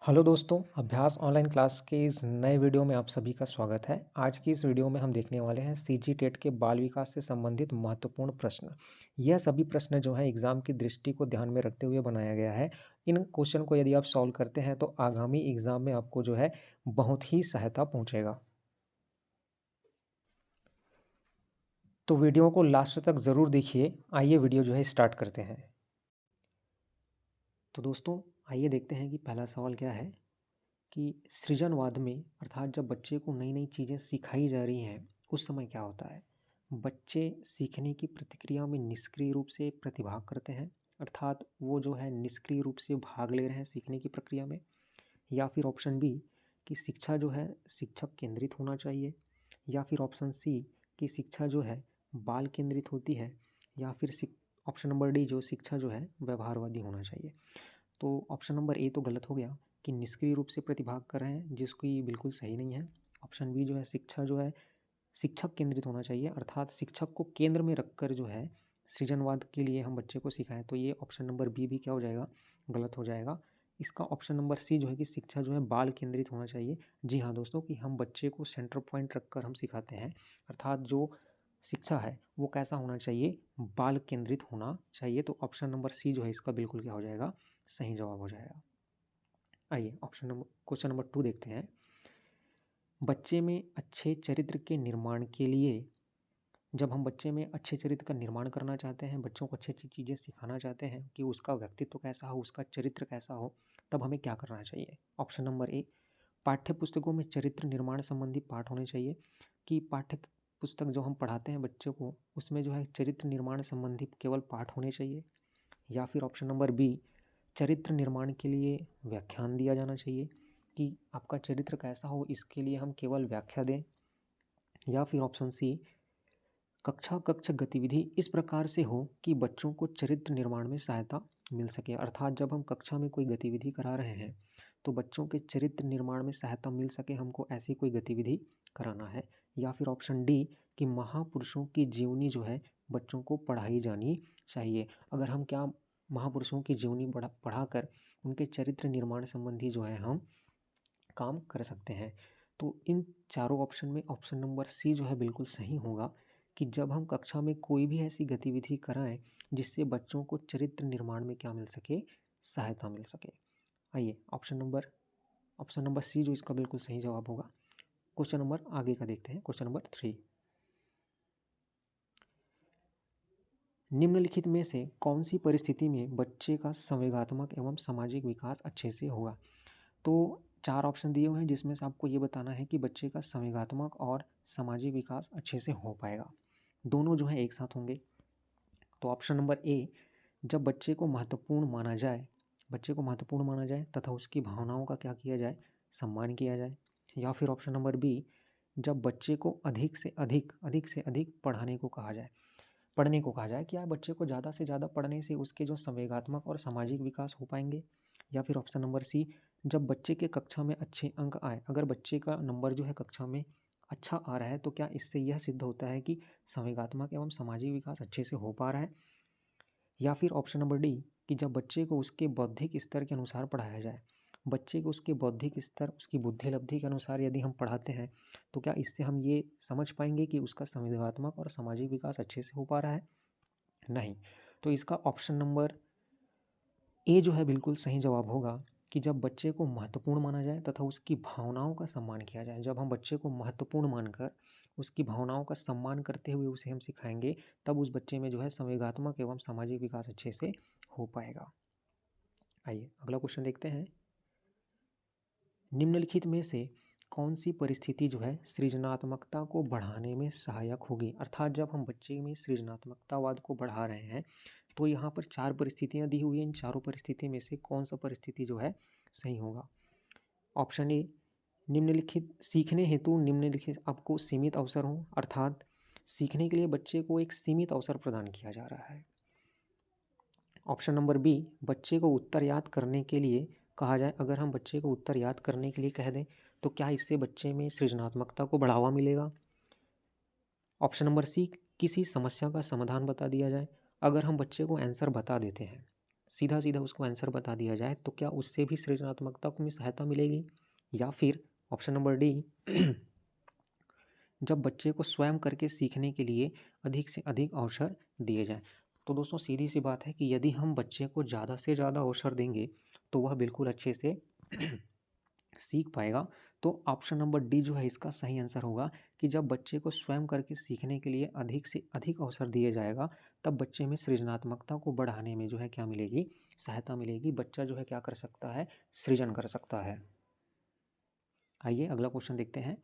Hello दोस्तों, अभ्यास online class के इस नए वीडियो में आप सभी का स्वागत है। आज की इस वीडियो में हम देखने वाले हैं सीजी टेट के बाल विकास से संबंधित महत्वपूर्ण प्रश्न। यह सभी प्रश्न जो हैं एग्जाम की दृष्टि को ध्यान में रखते हुए बनाया गया है। इन क्वेश्चन को यदि आप सॉल्व करते हैं तो आगामी एग्जाम में आपको जो है बहुत ही सहायता पहुँचेगा। तो वीडियो को लास्ट तक ज़रूर देखिए। आइए वीडियो जो है स्टार्ट करते हैं। तो दोस्तों आइए देखते हैं कि पहला सवाल क्या है कि सृजनवाद में अर्थात जब बच्चे को नई नई चीज़ें सिखाई जा रही हैं उस समय क्या होता है। बच्चे सीखने की प्रतिक्रिया में निष्क्रिय रूप से प्रतिभाग करते हैं, अर्थात वो जो है निष्क्रिय रूप से भाग ले रहे हैं सीखने की प्रक्रिया में। या फिर ऑप्शन बी कि शिक्षा जो है शिक्षक केंद्रित होना चाहिए। या फिर ऑप्शन सी कि शिक्षा जो है बाल केंद्रित होती है। या फिर ऑप्शन नंबर डी जो शिक्षा जो है व्यवहारवादी होना चाहिए। तो ऑप्शन नंबर ए तो गलत हो गया कि निष्क्रिय रूप से प्रतिभाग कर रहे हैं, जिसकी बिल्कुल सही नहीं है। ऑप्शन बी जो है शिक्षा जो है शिक्षक केंद्रित होना चाहिए, अर्थात शिक्षक को केंद्र में रखकर जो है सृजनवाद के लिए हम बच्चे को सिखाएं। तो ये ऑप्शन नंबर बी भी क्या हो जाएगा, गलत हो जाएगा। इसका ऑप्शन नंबर सी जो है कि शिक्षा जो है बाल केंद्रित होना चाहिए। जी हाँ दोस्तों, कि हम बच्चे को सेंटर पॉइंट रखकर हम सिखाते हैं, अर्थात जो शिक्षा है वो कैसा होना चाहिए, बाल केंद्रित होना चाहिए। तो ऑप्शन नंबर सी जो है इसका बिल्कुल क्या हो जाएगा, सही जवाब हो जाएगा। आइए क्वेश्चन नंबर 2 देखते हैं। बच्चे में अच्छे चरित्र के निर्माण के लिए, जब हम बच्चे में अच्छे चरित्र का निर्माण करना चाहते हैं, बच्चों को अच्छी अच्छी चीज़ें सिखाना चाहते हैं कि उसका व्यक्तित्व कैसा हो, उसका चरित्र कैसा हो, तब हमें क्या करना चाहिए। ऑप्शन नंबर ए, पाठ्य पुस्तकों में चरित्र निर्माण संबंधी पाठ होने चाहिए, कि पाठ्य पुस्तक जो हम पढ़ाते हैं बच्चों को उसमें जो है चरित्र निर्माण संबंधी केवल पाठ होने चाहिए। या फिर ऑप्शन नंबर बी, चरित्र निर्माण के लिए व्याख्यान दिया जाना चाहिए, कि आपका चरित्र कैसा हो इसके लिए हम केवल व्याख्या दें। या फिर ऑप्शन सी, कक्षा कक्ष गतिविधि इस प्रकार से हो कि बच्चों को चरित्र निर्माण में सहायता मिल सके, अर्थात जब हम कक्षा में कोई गतिविधि करा रहे हैं तो बच्चों के चरित्र निर्माण में सहायता मिल सके, हमको ऐसी कोई गतिविधि कराना है। या फिर ऑप्शन डी कि महापुरुषों की जीवनी जो है बच्चों को पढ़ाई जानी चाहिए। अगर हम क्या महापुरुषों की जीवनी पढ़ाकर उनके चरित्र निर्माण संबंधी जो है हम काम कर सकते हैं। तो इन चारों ऑप्शन में ऑप्शन नंबर सी जो है बिल्कुल सही होगा, कि जब हम कक्षा में कोई भी ऐसी गतिविधि कराएं जिससे बच्चों को चरित्र निर्माण में क्या मिल सके, सहायता मिल सके। आइए ऑप्शन नंबर सी जो इसका बिल्कुल सही जवाब होगा। क्वेश्चन नंबर आगे का देखते हैं, क्वेश्चन नंबर 3। निम्नलिखित में से कौन सी परिस्थिति में बच्चे का संवेगात्मक एवं सामाजिक विकास अच्छे से होगा। तो 4 ऑप्शन दिए हुए हैं जिसमें से आपको ये बताना है कि बच्चे का संवेगात्मक और सामाजिक विकास अच्छे से हो पाएगा। दोनों जो है एक साथ होंगे। तो ऑप्शन नंबर ए, जब बच्चे को महत्वपूर्ण माना जाए, बच्चे को महत्वपूर्ण माना जाए तथा उसकी भावनाओं का क्या किया जाए, सम्मान किया जाए। या फिर ऑप्शन नंबर बी, जब बच्चे को अधिक से अधिक पढ़ने को कहा जाए, क्या बच्चे को ज़्यादा से ज़्यादा पढ़ने से उसके जो संवेगात्मक और सामाजिक विकास हो पाएंगे। या फिर ऑप्शन नंबर सी, जब बच्चे के कक्षा में अच्छे अंक आए, अगर बच्चे का नंबर जो है कक्षा में अच्छा आ रहा है तो क्या इससे यह सिद्ध होता है कि संवेगात्मक एवं सामाजिक विकास अच्छे से हो पा रहा है। या फिर ऑप्शन नंबर डी, कि जब बच्चे को उसके बौद्धिक स्तर के अनुसार पढ़ाया जाए, बच्चे को उसके बौद्धिक स्तर उसकी बुद्धि लब्धि के अनुसार यदि हम पढ़ाते हैं तो क्या इससे हम ये समझ पाएंगे कि उसका संवेगात्मक और सामाजिक विकास अच्छे से हो पा रहा है, नहीं। तो इसका ऑप्शन नंबर ए जो है बिल्कुल सही जवाब होगा, कि जब बच्चे को महत्वपूर्ण माना जाए तथा उसकी भावनाओं का सम्मान किया जाए। जब हम बच्चे को महत्वपूर्ण मानकर उसकी भावनाओं का सम्मान करते हुए उसे हम सिखाएंगे, तब उस बच्चे में जो है संवेगात्मक एवं सामाजिक विकास अच्छे से हो पाएगा। आइए अगला क्वेश्चन देखते हैं। निम्नलिखित में से कौन सी परिस्थिति जो है सृजनात्मकता को बढ़ाने में सहायक होगी, अर्थात जब हम बच्चे में सृजनात्मकतावाद को बढ़ा रहे हैं तो यहाँ पर 4 परिस्थितियाँ दी हुई हैं। इन चारों परिस्थिति में से कौन सा परिस्थिति जो है सही होगा। ऑप्शन ए, निम्नलिखित सीखने हेतु निम्नलिखित आपको सीमित अवसर हो, अर्थात सीखने के लिए बच्चे को एक सीमित अवसर प्रदान किया जा रहा है। ऑप्शन नंबर बी, बच्चे को उत्तर याद करने के लिए कहा जाए, अगर हम बच्चे को उत्तर याद करने के लिए कह दें तो क्या इससे बच्चे में सृजनात्मकता को बढ़ावा मिलेगा। ऑप्शन नंबर सी, किसी समस्या का समाधान बता दिया जाए, अगर हम बच्चे को आंसर बता देते हैं, सीधा सीधा उसको आंसर बता दिया जाए तो क्या उससे भी सृजनात्मकता में सहायता मिलेगी? या फिर ऑप्शन नंबर डी जब बच्चे को स्वयं करके सीखने के लिए अधिक से अधिक अवसर दिए जाएं। तो दोस्तों सीधी सी बात है कि यदि हम बच्चे को ज़्यादा से ज़्यादा अवसर देंगे तो वह बिल्कुल अच्छे से सीख पाएगा। तो ऑप्शन नंबर डी जो है इसका सही आंसर होगा कि जब बच्चे को स्वयं करके सीखने के लिए अधिक से अधिक अवसर दिए जाएगा तब बच्चे में सृजनात्मकता को बढ़ाने में जो है क्या मिलेगी, सहायता मिलेगी। बच्चा जो है क्या कर सकता है, सृजन कर सकता है। आइए अगला क्वेश्चन देखते हैं।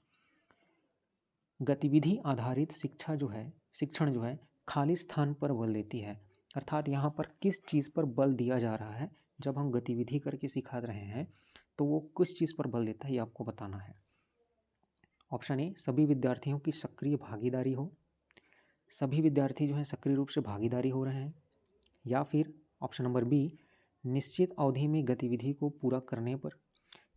गतिविधि आधारित शिक्षण जो है खाली स्थान पर बल देती है, अर्थात यहाँ पर किस चीज़ पर बल दिया जा रहा है। जब हम गतिविधि करके सिखा रहे हैं तो वो किस चीज़ पर बल देता है ये आपको बताना है। ऑप्शन ए सभी विद्यार्थियों की सक्रिय भागीदारी हो, सभी विद्यार्थी जो हैं सक्रिय रूप से भागीदारी हो रहे हैं। या फिर ऑप्शन नंबर बी निश्चित अवधि में गतिविधि को पूरा करने पर।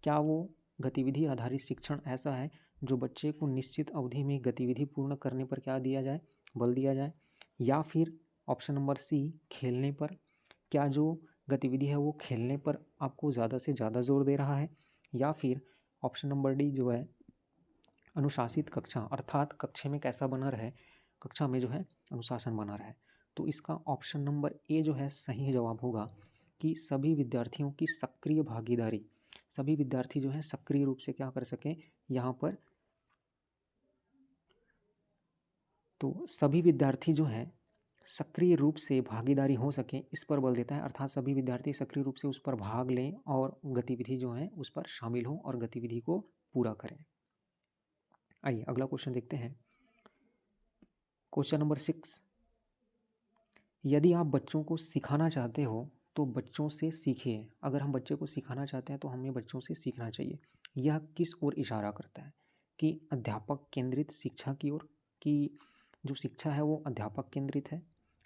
क्या वो गतिविधि आधारित शिक्षण ऐसा है जो बच्चे को निश्चित अवधि में गतिविधि पूर्ण करने पर क्या दिया जाए, बल दिया जाए। या फिर ऑप्शन नंबर सी खेलने पर। क्या जो गतिविधि है वो खेलने पर आपको ज़्यादा से ज़्यादा जोर दे रहा है। या फिर ऑप्शन नंबर डी जो है अनुशासित कक्षा, अर्थात कक्षा में कैसा बना रहे, कक्षा में जो है अनुशासन बना रहे। तो इसका ऑप्शन नंबर ए जो है सही जवाब होगा कि सभी विद्यार्थियों की सक्रिय भागीदारी, सभी विद्यार्थी जो हैं सक्रिय रूप से क्या कर सकें यहाँ पर। तो सभी विद्यार्थी जो हैं सक्रिय रूप से भागीदारी हो सके इस पर बल देता है, अर्थात सभी विद्यार्थी सक्रिय रूप से उस पर भाग लें और गतिविधि जो है उस पर शामिल हों और गतिविधि को पूरा करें। आइए अगला क्वेश्चन देखते हैं। क्वेश्चन नंबर 6, यदि आप बच्चों को सिखाना चाहते हो तो बच्चों से सीखिए। अगर हम बच्चे को सिखाना चाहते हैं तो हमें बच्चों से सीखना चाहिए। यह किस ओर इशारा करता है कि अध्यापक केंद्रित शिक्षा की ओर, कि जो शिक्षा है वो अध्यापक केंद्रित है।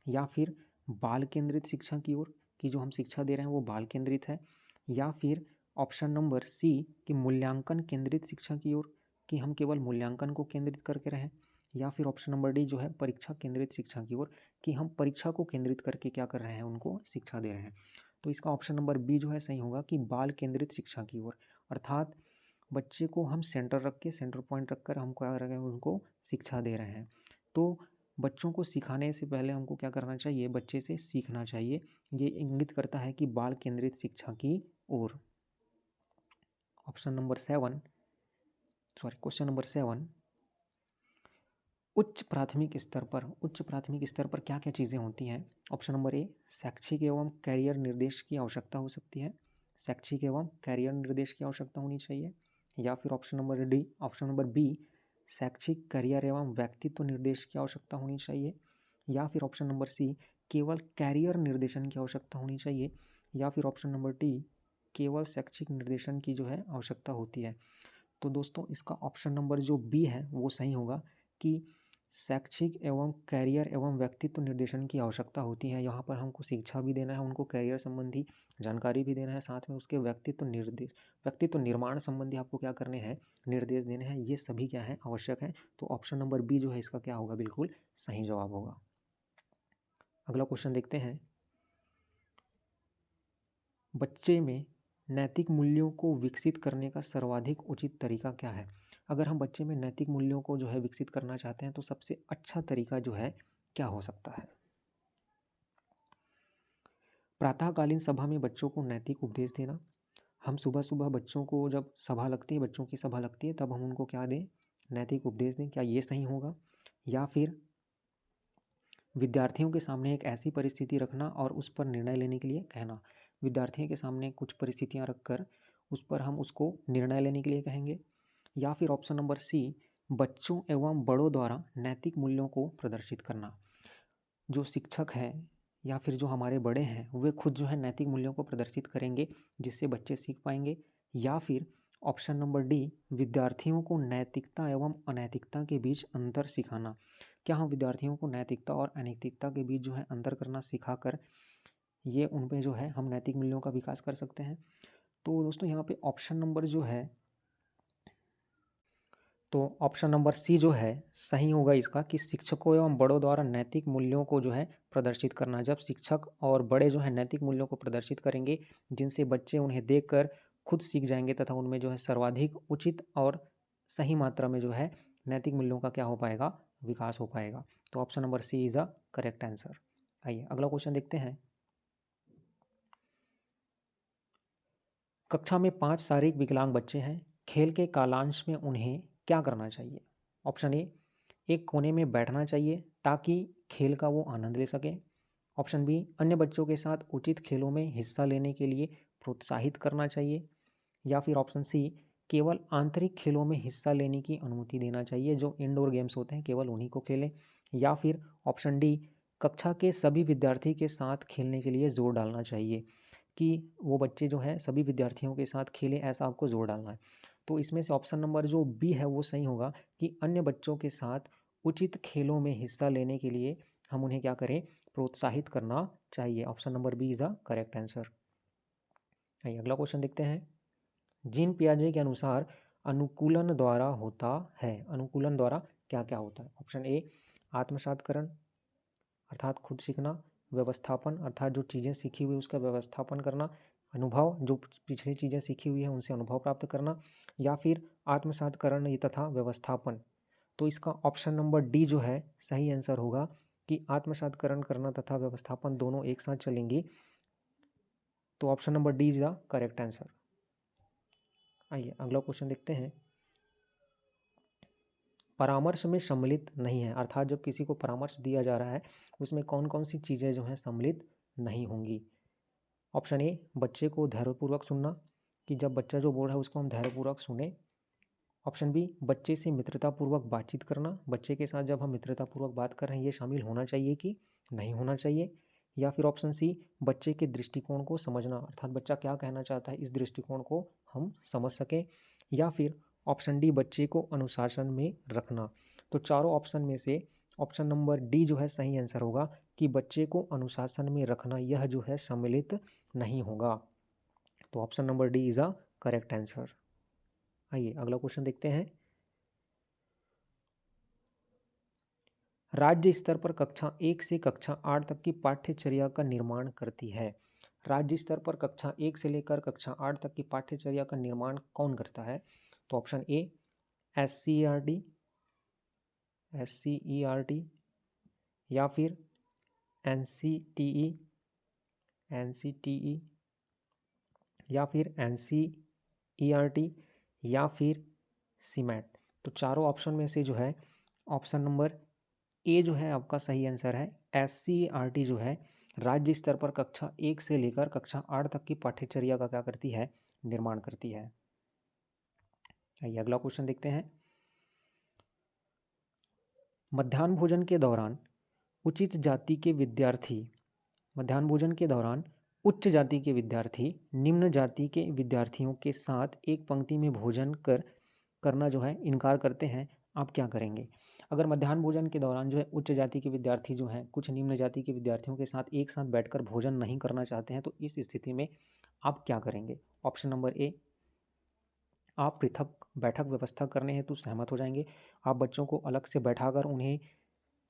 या फिर बाल केंद्रित शिक्षा की ओर, कि जो हम शिक्षा दे रहे हैं वो बाल केंद्रित है। या फिर ऑप्शन नंबर सी कि मूल्यांकन केंद्रित शिक्षा की ओर, कि हम केवल मूल्यांकन को केंद्रित करके रहें। या फिर ऑप्शन नंबर डी जो है परीक्षा केंद्रित शिक्षा की ओर, कि हम परीक्षा को केंद्रित करके क्या कर रहे हैं, उनको शिक्षा दे रहे हैं। तो इसका ऑप्शन नंबर बी जो है सही होगा कि बाल केंद्रित शिक्षा की ओर, अर्थात बच्चे को हम सेंटर रख के, सेंटर पॉइंट रखकर हम क्या कर रहे हैं, उनको शिक्षा दे रहे हैं। तो बच्चों को सिखाने से पहले हमको क्या करना चाहिए, बच्चे से सीखना चाहिए। ये इंगित करता है कि बाल केंद्रित शिक्षा की ओर। ऑप्शन नंबर 7, क्वेश्चन नंबर 7, उच्च प्राथमिक स्तर पर क्या क्या चीज़ें होती हैं। ऑप्शन नंबर ए शैक्षिक एवं कैरियर निर्देश की आवश्यकता हो सकती है, शैक्षिक एवं कैरियर निर्देश की आवश्यकता होनी चाहिए। या फिर ऑप्शन नंबर बी शैक्षिक कैरियर एवं व्यक्तित्व निर्देश की आवश्यकता होनी चाहिए। या फिर ऑप्शन नंबर सी केवल कैरियर निर्देशन की आवश्यकता होनी चाहिए। या फिर ऑप्शन नंबर डी केवल शैक्षिक निर्देशन की जो है आवश्यकता होती है। तो दोस्तों इसका ऑप्शन नंबर जो बी है वो सही होगा कि शैक्षिक एवं कैरियर एवं व्यक्तित्व निर्देशन की आवश्यकता होती है। यहाँ पर हमको शिक्षा भी देना है, उनको कैरियर संबंधी जानकारी भी देना है, साथ में उसके व्यक्तित्व निर्माण संबंधी आपको क्या करने हैं, निर्देश देने हैं। ये सभी क्या है, आवश्यक है। तो ऑप्शन नंबर बी जो है इसका क्या होगा, बिल्कुल सही जवाब होगा। अगला क्वेश्चन देखते हैं। बच्चे में नैतिक मूल्यों को विकसित करने का सर्वाधिक उचित तरीका क्या है। अगर हम बच्चे में नैतिक मूल्यों को जो है विकसित करना चाहते हैं तो सबसे अच्छा तरीका जो है क्या हो सकता है। प्रातःकालीन सभा में बच्चों को नैतिक उपदेश देना। हम सुबह सुबह बच्चों को, जब सभा लगती है, बच्चों की सभा लगती है, तब हम उनको क्या दें, नैतिक उपदेश दें। क्या ये सही होगा। या फिर विद्यार्थियों के सामने एक ऐसी परिस्थिति रखना और उस पर निर्णय लेने के लिए कहना। विद्यार्थियों के सामने कुछ परिस्थितियां रखकर उस पर हम उसको निर्णय लेने के लिए कहेंगे। या फिर ऑप्शन नंबर सी बच्चों एवं बड़ों द्वारा नैतिक मूल्यों को प्रदर्शित करना। जो शिक्षक हैं या फिर जो हमारे बड़े हैं वे खुद जो है नैतिक मूल्यों को प्रदर्शित करेंगे जिससे बच्चे सीख पाएंगे। या फिर ऑप्शन नंबर डी विद्यार्थियों को नैतिकता एवं अनैतिकता के बीच अंतर सिखाना। क्या हम विद्यार्थियों को नैतिकता और अनैतिकता के बीच जो है अंतर करना सिखाकर ये उनपे जो है हम नैतिक मूल्यों का विकास कर सकते हैं। तो दोस्तों यहाँ पे ऑप्शन नंबर जो है तो ऑप्शन नंबर सी जो है सही होगा इसका कि शिक्षकों एवं बड़ों द्वारा नैतिक मूल्यों को जो है प्रदर्शित करना। जब शिक्षक और बड़े जो है नैतिक मूल्यों को प्रदर्शित करेंगे जिनसे बच्चे उन्हें देखकर खुद सीख जाएंगे तथा उनमें जो है सर्वाधिक उचित और सही मात्रा में जो है नैतिक मूल्यों का क्या हो पाएगा, विकास हो पाएगा। तो option number C is a correct answer. आइए अगला क्वेश्चन देखते हैं। कक्षा में 5 शारीरिक विकलांग बच्चे हैं। खेल के कालांश में उन्हें क्या करना चाहिए? ऑप्शन ए, एक कोने में बैठना चाहिए ताकि खेल का वो आनंद ले सकें। ऑप्शन बी, अन्य बच्चों के साथ उचित खेलों में हिस्सा लेने के लिए प्रोत्साहित करना चाहिए। या फिर ऑप्शन सी, केवल आंतरिक खेलों में हिस्सा लेने की अनुमति देना चाहिए, जो इंडोर गेम्स होते हैं केवल उन्हीं को खेलें। या फिर ऑप्शन डी, कक्षा के सभी विद्यार्थी के साथ खेलने के लिए जोर डालना चाहिए कि वो बच्चे जो हैं सभी विद्यार्थियों के साथ खेलें, ऐसा आपको जोर डालना है। तो इसमें से ऑप्शन नंबर जो बी है वो सही होगा कि अन्य बच्चों के साथ उचित खेलों में हिस्सा लेने के लिए हम उन्हें क्या करें, प्रोत्साहित करना चाहिए। Option number B is the correct answer. आइए अगला क्वेश्चन देखते हैं। जीन पियाजे के अनुसार अनुकूलन द्वारा होता है। अनुकूलन द्वारा क्या क्या होता है? ऑप्शन ए, आत्मसातकरण अर्थात खुद सीखना। व्यवस्थापन अर्थात जो चीज़ें सीखी हुई उसका व्यवस्थापन करना। अनुभव, जो पिछली चीज़ें सीखी हुई हैं उनसे अनुभव प्राप्त करना। या फिर आत्मसातकरण ये तथा व्यवस्थापन। तो इसका ऑप्शन नंबर डी जो है सही आंसर होगा कि आत्मसातकरण करना तथा व्यवस्थापन दोनों एक साथ चलेंगी। तो option number D is the correct answer. आइए अगला क्वेश्चन देखते हैं। परामर्श में सम्मिलित नहीं है अर्थात जब किसी को परामर्श दिया जा रहा है उसमें कौन कौन सी चीज़ें जो हैं सम्मिलित नहीं होंगी? ऑप्शन ए, बच्चे को धैर्यपूर्वक सुनना कि जब बच्चा जो बोल रहा है उसको हम धैर्यपूर्वक सुने। ऑप्शन बी, बच्चे से मित्रतापूर्वक बातचीत करना, बच्चे के साथ जब हम मित्रतापूर्वक बात कर रहे हैं ये शामिल होना चाहिए कि नहीं होना चाहिए। या फिर ऑप्शन सी, बच्चे के दृष्टिकोण को समझना अर्थात बच्चा क्या कहना चाहता है इस दृष्टिकोण को हम समझ सकें। या फिर ऑप्शन डी, बच्चे को अनुशासन में रखना। तो चारों ऑप्शन में से ऑप्शन नंबर डी जो है सही आंसर होगा कि बच्चे को अनुशासन में रखना यह जो है सम्मिलित नहीं होगा। तो option number D is a correct answer. आइए अगला क्वेश्चन देखते हैं। राज्य स्तर पर कक्षा 1 से कक्षा 8 तक की पाठ्यचर्या का निर्माण करती है। राज्य स्तर पर कक्षा 1 से लेकर कक्षा 8 तक की पाठ्यचर्या का निर्माण कौन करता है? तो ऑप्शन ए, SCERT, SCERT। या फिर NCTE, NCTE। या फिर NCERT। या फिर सीमैट। तो चारों ऑप्शन में से जो है ऑप्शन नंबर ए जो है आपका सही आंसर है। SCERT जो है राज्य स्तर पर कक्षा 1 से लेकर कक्षा 8 तक की पाठ्यचर्या का क्या करती है, निर्माण करती है। आइए अगला क्वेश्चन देखते हैं। मध्याह्न भोजन के दौरान उचित जाति के विद्यार्थी मध्याह्न भोजन के दौरान उच्च जाति के विद्यार्थी निम्न जाति के विद्यार्थियों के साथ एक पंक्ति में भोजन करना जो है इनकार करते हैं, आप क्या करेंगे? अगर मध्याह्न भोजन के दौरान जो है उच्च जाति के विद्यार्थी जो हैं कुछ निम्न जाति के विद्यार्थियों के साथ एक साथ बैठकर भोजन नहीं करना चाहते हैं तो इस स्थिति में आप क्या करेंगे? ऑप्शन नंबर ए, आप पृथक बैठक व्यवस्था करने हेतु सहमत हो जाएंगे। आप बच्चों को अलग से बैठाकर उन्हें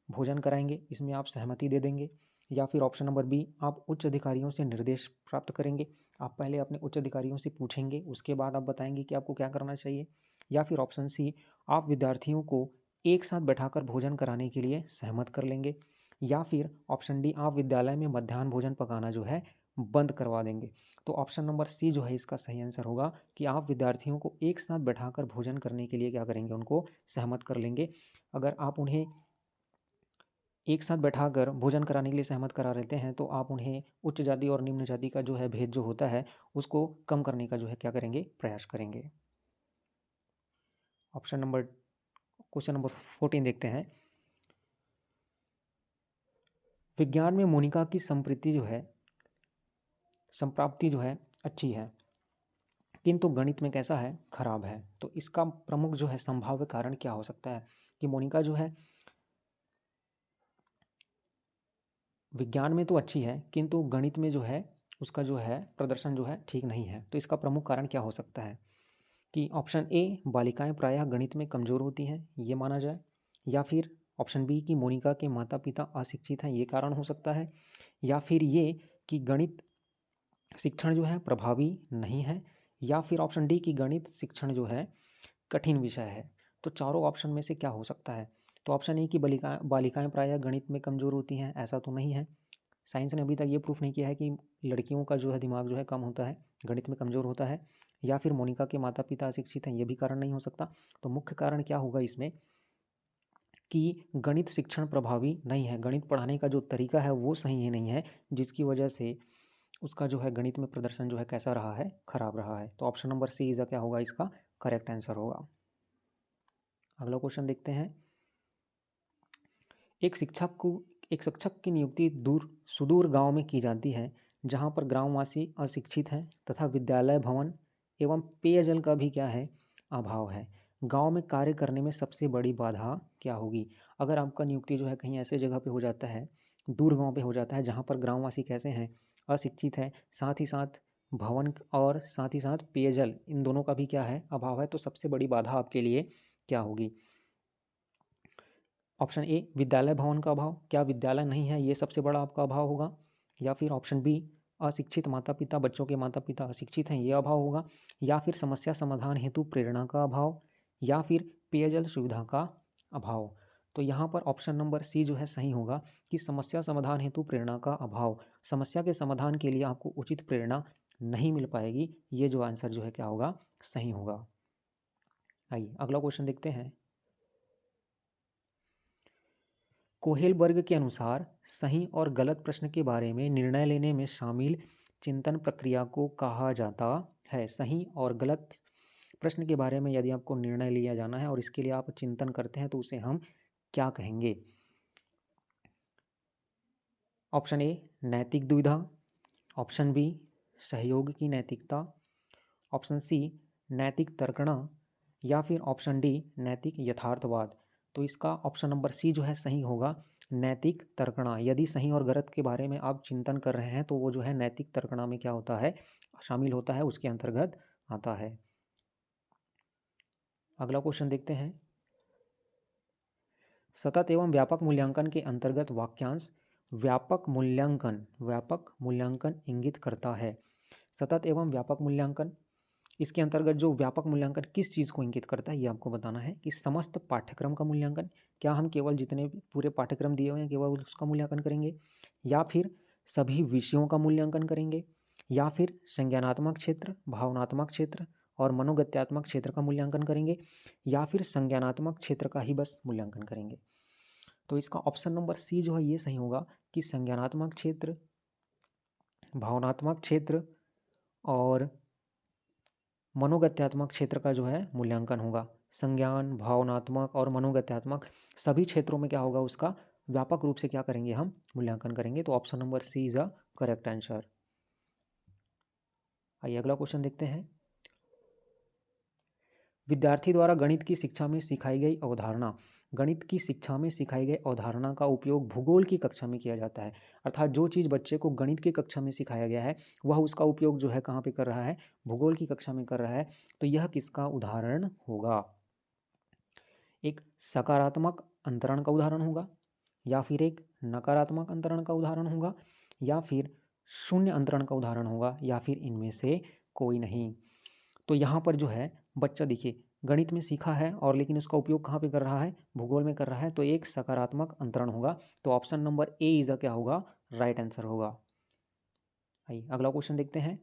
भोजन कराएंगे, इसमें आप सहमति दे देंगे। या फिर ऑप्शन नंबर बी, आप उच्च अधिकारियों से निर्देश प्राप्त करेंगे। आप पहले अपने उच्च अधिकारियों से पूछेंगे उसके बाद आप बताएंगे कि आपको क्या करना चाहिए। या फिर ऑप्शन सी, आप विद्यार्थियों को एक साथ बैठाकर भोजन कराने के लिए सहमत कर लेंगे। या फिर ऑप्शन डी, आप विद्यालय में मध्याह्न भोजन पकाना जो है बंद करवा देंगे। तो ऑप्शन नंबर सी जो है इसका सही आंसर होगा कि आप विद्यार्थियों को एक साथ बैठाकर भोजन करने के लिए क्या करेंगे, उनको सहमत कर लेंगे। अगर आप उन्हें एक साथ बैठाकर भोजन कराने के लिए सहमत करा लेते हैं तो आप उन्हें उच्च जाति और निम्न जाति का जो है भेद जो होता है उसको कम करने का जो है क्या करेंगे, प्रयास करेंगे। ऑप्शन नंबर क्वेश्चन नंबर 14 देखते हैं। विज्ञान में मोनिका की संप्राप्ति जो है अच्छी है किंतु गणित में कैसा है, खराब है। तो इसका प्रमुख जो है संभाव्य कारण क्या हो सकता है कि मोनिका जो है विज्ञान में तो अच्छी है किंतु गणित में जो है उसका जो है प्रदर्शन जो है ठीक नहीं है। तो इसका प्रमुख कारण क्या हो सकता है कि ऑप्शन ए बालिकाएं प्रायः गणित में कमज़ोर होती हैं, ये माना जाए, या फिर ऑप्शन बी कि मोनिका के माता पिता अशिक्षित हैं, ये कारण हो सकता है, या फिर ये कि गणित शिक्षण जो है प्रभावी नहीं है, या फिर ऑप्शन डी कि गणित शिक्षण जो है कठिन विषय है। तो चारों ऑप्शन में से क्या हो सकता है? तो ऑप्शन ए कि बालिकाएं प्रायः गणित में कमज़ोर होती हैं, ऐसा तो नहीं है। साइंस ने अभी तक ये प्रूफ नहीं किया है कि लड़कियों का जो है दिमाग जो है कम होता है, गणित में कमज़ोर होता है, या फिर मोनिका के माता पिता अशिक्षित हैं, ये भी कारण नहीं हो सकता। तो मुख्य कारण क्या होगा इसमें कि गणित शिक्षण प्रभावी नहीं है, गणित पढ़ाने का जो तरीका है वो सही ही नहीं है, जिसकी वजह से उसका जो है गणित में प्रदर्शन जो है कैसा रहा है, खराब रहा है। तो ऑप्शन नंबर सी इज़ क्या होगा, इसका करेक्ट आंसर होगा। अगला क्वेश्चन देखते हैं। एक शिक्षक की नियुक्ति सुदूर गांव में की जाती है, जहां पर ग्रामवासी अशिक्षित हैं तथा विद्यालय भवन एवं पेयजल का भी क्या है, अभाव है। गांव में कार्य करने में सबसे बड़ी बाधा क्या होगी? अगर आपका नियुक्ति जो है कहीं ऐसे जगह पे हो जाता है, दूर गांव पे हो जाता है, जहां पर ग्रामवासी कैसे हैं, अशिक्षित है, साथ ही साथ भवन और साथ ही साथ पेयजल, इन दोनों का भी क्या है, अभाव है, तो सबसे बड़ी बाधा आपके लिए क्या होगी? ऑप्शन ए विद्यालय भवन का अभाव, क्या विद्यालय नहीं है, ये सबसे बड़ा आपका अभाव होगा, या फिर ऑप्शन बी अशिक्षित माता पिता, बच्चों के माता पिता अशिक्षित हैं, ये अभाव होगा, या फिर समस्या समाधान हेतु प्रेरणा का अभाव, या फिर पेयजल सुविधा का अभाव। तो यहाँ पर ऑप्शन नंबर सी जो है सही होगा कि समस्या समाधान हेतु प्रेरणा का अभाव। समस्या के समाधान के लिए आपको उचित प्रेरणा नहीं मिल पाएगी, ये जो आंसर जो है क्या होगा, सही होगा। आइए अगला क्वेश्चन देखते हैं। कोहेलबर्ग के अनुसार सही और गलत प्रश्न के बारे में निर्णय लेने में शामिल चिंतन प्रक्रिया को कहा जाता है। सही और गलत प्रश्न के बारे में यदि आपको निर्णय लिया जाना है और इसके लिए आप चिंतन करते हैं तो उसे हम क्या कहेंगे? ऑप्शन ए नैतिक दुविधा, ऑप्शन बी सहयोग की नैतिकता, ऑप्शन सी नैतिक तर्कणा, या फिर ऑप्शन डी नैतिक यथार्थवाद। तो इसका ऑप्शन नंबर सी जो है सही होगा, नैतिक तर्कणा। यदि सही और गलत के बारे में आप चिंतन कर रहे हैं तो वो जो है नैतिक तर्कणा में क्या होता है, शामिल होता है, उसके अंतर्गत आता है। अगला क्वेश्चन देखते हैं। सतत एवं व्यापक मूल्यांकन के अंतर्गत वाक्यांश व्यापक मूल्यांकन इंगित करता है। सतत एवं व्यापक मूल्यांकन, इसके अंतर्गत जो व्यापक मूल्यांकन किस चीज़ को इंगित करता है, ये आपको बताना है कि समस्त पाठ्यक्रम का मूल्यांकन, क्या हम केवल जितने भी पूरे पाठ्यक्रम दिए हुए हैं केवल उसका मूल्यांकन करेंगे, या फिर सभी विषयों का मूल्यांकन करेंगे, या फिर संज्ञानात्मक क्षेत्र, भावनात्मक क्षेत्र और मनोगत्यात्मक क्षेत्र का मूल्यांकन करेंगे, या फिर संज्ञानात्मक क्षेत्र का ही बस मूल्यांकन करेंगे। तो इसका ऑप्शन नंबर सी जो है ये सही होगा कि संज्ञानात्मक क्षेत्र, भावनात्मक क्षेत्र और मनोगत्यात्मक क्षेत्र का जो है मूल्यांकन होगा। संज्ञान, भावनात्मक और मनोगत्यात्मक सभी क्षेत्रों में क्या होगा, उसका व्यापक रूप से क्या करेंगे, हम मूल्यांकन करेंगे। तो option number C is a correct answer. आइए अगला क्वेश्चन देखते हैं। विद्यार्थी द्वारा गणित की शिक्षा में सिखाई गई अवधारणा, गणित की शिक्षा में सिखाई गई अवधारणा का उपयोग भूगोल की कक्षा में किया जाता है। अर्थात जो चीज़ बच्चे को गणित की कक्षा में सिखाया गया है वह उसका उपयोग जो है कहाँ पे कर रहा है, भूगोल की कक्षा में कर रहा है। तो यह किसका उदाहरण होगा? एक सकारात्मक अंतरण का उदाहरण होगा, या फिर एक नकारात्मक अंतरण का उदाहरण होगा, या फिर शून्य अंतरण का उदाहरण होगा, या फिर इनमें से कोई नहीं। तो यहाँ पर जो है बच्चा देखिए गणित में सीखा है और लेकिन उसका उपयोग कहाँ पे कर रहा है, भूगोल में कर रहा है, तो एक सकारात्मक अंतरण होगा। तो ऑप्शन नंबर ए इज क्या होगा, राइट आंसर होगा। आइए अगला क्वेश्चन देखते हैं।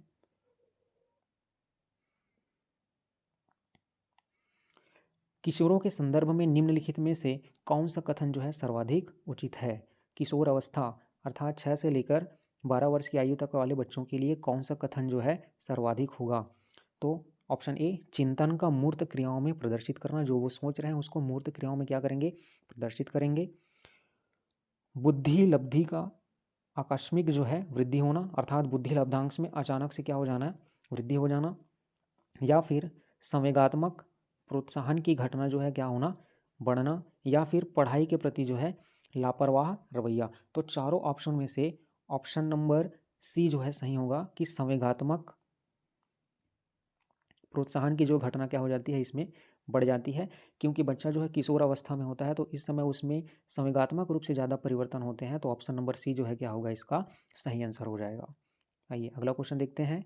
किशोरों के संदर्भ में निम्नलिखित में से कौन सा कथन जो है सर्वाधिक उचित है? किशोर अवस्था अर्थात 6 से लेकर 12 वर्ष की आयु तक वाले बच्चों के लिए कौन सा कथन जो है सर्वाधिक होगा? तो ऑप्शन ए चिंतन का मूर्त क्रियाओं में प्रदर्शित करना, जो वो सोच रहे हैं उसको मूर्त क्रियाओं में क्या करेंगे, प्रदर्शित करेंगे। बुद्धि लब्धि का आकस्मिक जो है वृद्धि होना, अर्थात बुद्धि लब्धांश में अचानक से क्या हो जाना है, वृद्धि हो जाना। या फिर संवेगात्मक प्रोत्साहन की घटना जो है क्या होना, बढ़ना। या फिर पढ़ाई के प्रति जो है लापरवाह रवैया। तो चारों ऑप्शन में से ऑप्शन नंबर सी जो है सही होगा कि संवेगात्मक प्रोत्साहन की जो घटना क्या हो जाती है इसमें बढ़ जाती है, क्योंकि बच्चा जो है किशोर अवस्था में होता है, तो इस समय उसमें संवेगात्मक रूप से ज़्यादा परिवर्तन होते हैं। तो ऑप्शन नंबर सी जो है क्या होगा, इसका सही आंसर हो जाएगा। आइए अगला क्वेश्चन देखते हैं।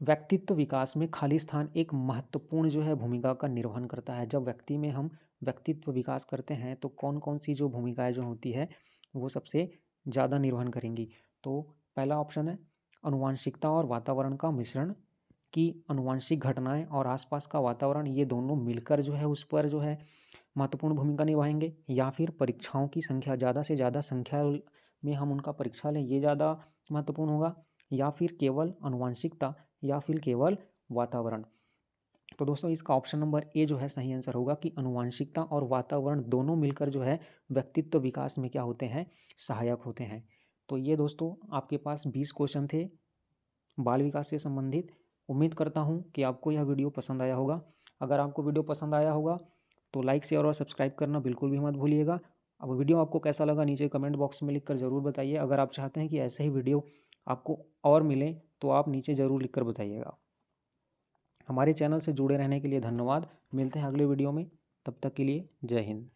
व्यक्तित्व विकास में खाली स्थान एक महत्वपूर्ण जो है भूमिका का निर्वहन करता है। जब व्यक्ति में हम व्यक्तित्व विकास करते हैं तो कौन कौन सी जो भूमिकाएं जो होती है वो सबसे ज़्यादा निर्वहन करेंगी। तो पहला ऑप्शन है अनुवांशिकता और वातावरण का मिश्रण, की अनुवांशिक घटनाएं और आसपास का वातावरण ये दोनों मिलकर जो है उस पर जो है महत्वपूर्ण भूमिका निभाएंगे। या फिर परीक्षाओं की संख्या, ज़्यादा से ज़्यादा संख्या में हम उनका परीक्षा लें, ये ज़्यादा महत्वपूर्ण होगा। या फिर केवल अनुवांशिकता, या फिर केवल वातावरण। तो दोस्तों इसका ऑप्शन नंबर ए जो है सही आंसर होगा कि अनुवांशिकता और वातावरण दोनों मिलकर जो है व्यक्तित्व विकास में क्या होते हैं, सहायक होते हैं। तो ये दोस्तों आपके पास 20 क्वेश्चन थे बाल विकास से संबंधित। उम्मीद करता हूँ कि आपको यह वीडियो पसंद आया होगा। अगर आपको वीडियो पसंद आया होगा तो लाइक, शेयर और सब्सक्राइब करना बिल्कुल भी मत भूलिएगा। अब वीडियो आपको कैसा लगा नीचे कमेंट बॉक्स में लिखकर ज़रूर बताइए। अगर आप चाहते हैं कि ऐसे ही वीडियो आपको और मिले तो आप नीचे ज़रूर लिखकर बताइएगा। हमारे चैनल से जुड़े रहने के लिए धन्यवाद। मिलते हैं अगले वीडियो में, तब तक के लिए जय हिंद।